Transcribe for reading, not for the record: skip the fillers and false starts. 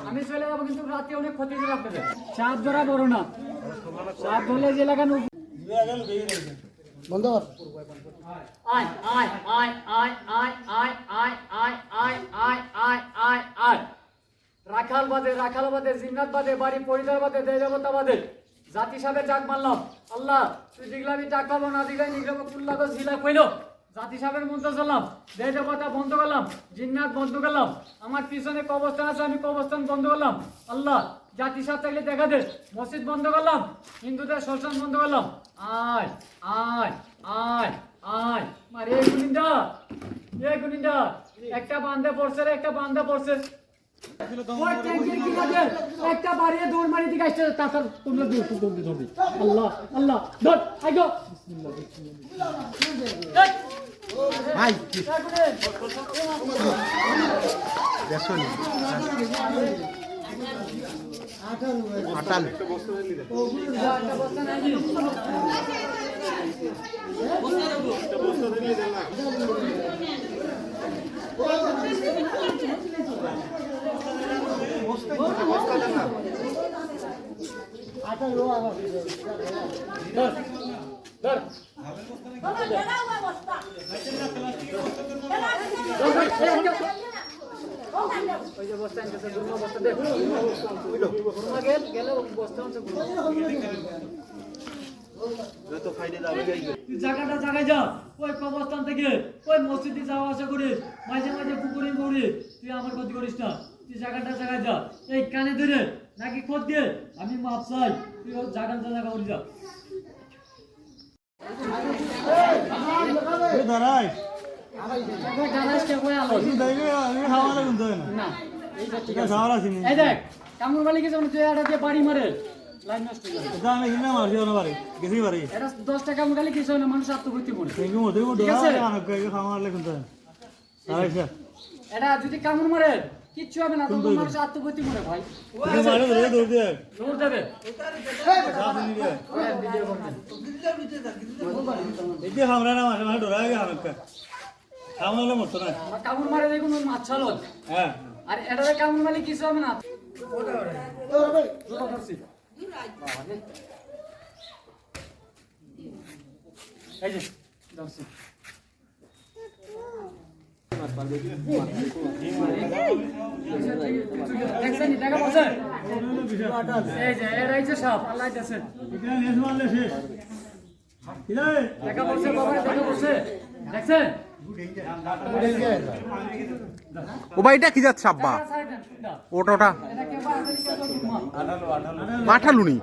আমি চলে যাবো, কিন্তু রাতে অনেক ক্ষতি করে আপনাদের। সাপ ধরা বড় না, সাপ ধরলে যে লাগানো বন্ধ কর। আয় আয় আয় আয় আয় আয় আয় আয় আয় আয় আয় আয় আয়। রাখাল বাদে জিন্নাত বাদে বাড়ি পরিবার বাদে দেবতা বাদে জাতি সাহেবের ডাক মারলাম। আল্লাহ তুই দেখলে আমি ডাক পাবো, না দিলে নিগম কুল্লা তো ঝিলা কইল। জাতি সাহেবের মন্ত্র চললাম, দেবতা বন্ধ করলাম, জিন্নাত বন্ধ করলাম, আমার পিছনে কবরস্থান আছে আমি কবরস্থান বন্ধ করলাম। আল্লাহ জাতি সাহেব থাকলে দেখা দে, মসজিদ বন্ধ করলাম, হিন্দুদের শ্মশান বন্ধ করলাম। আয় আয় আয় আয় মারে গুনিন্দা একটা বান্দা পড়ছে রে, একটা বান্দা পড়ছে। ওই ট্যাঙ্কের কিনারে একটা বাড়িয়ে দৌড় মারি দিকে আসছে, তাছাড় তোমরা দৌড় ধরবি। আল্লাহ আল্লাহ ধর আইগো ভাই দেখুন আটাল জায়গাটা জায়গায় যা, ওই কবরস্থান থেকে ওই মসজিদে যাওয়া আসা করিস, মাঝে মাঝে পুকুরে গৌরি, তুই আমার ক্ষতি করিস না। তুই জায়গাটা জায়গায় যা, এই কানে ধরে নাকি খোঁজ দিয়ে আমি মাপ চাই, তুই জায়গাটা জায়গা করি যা। কামড় মালিক বাড়ি মারে 10 টাকা মোটালি কিছু না, মানুষ আত্মহত্যা করে। এটা যদি কামড় মারে কিচ্ছু হবে না, তখন মানুষ আত্মহত্যা করে ভাই। দৌড় দেবে কামড় মারে দেখুন মাছ ছাড়ল, আর এটা কামড় মালিক কিছু হবে না। এই যে দেখছেন টাকা পড়ছে, এই যে এরাই যে সাপ আল্লাহ দেখছেন টাকা পড়ছে, বাবা টাকা পড়ছে দেখছেন। ও ভাই এটা কি যাচ্ছে আব্বা, ওটা আঠালুনি।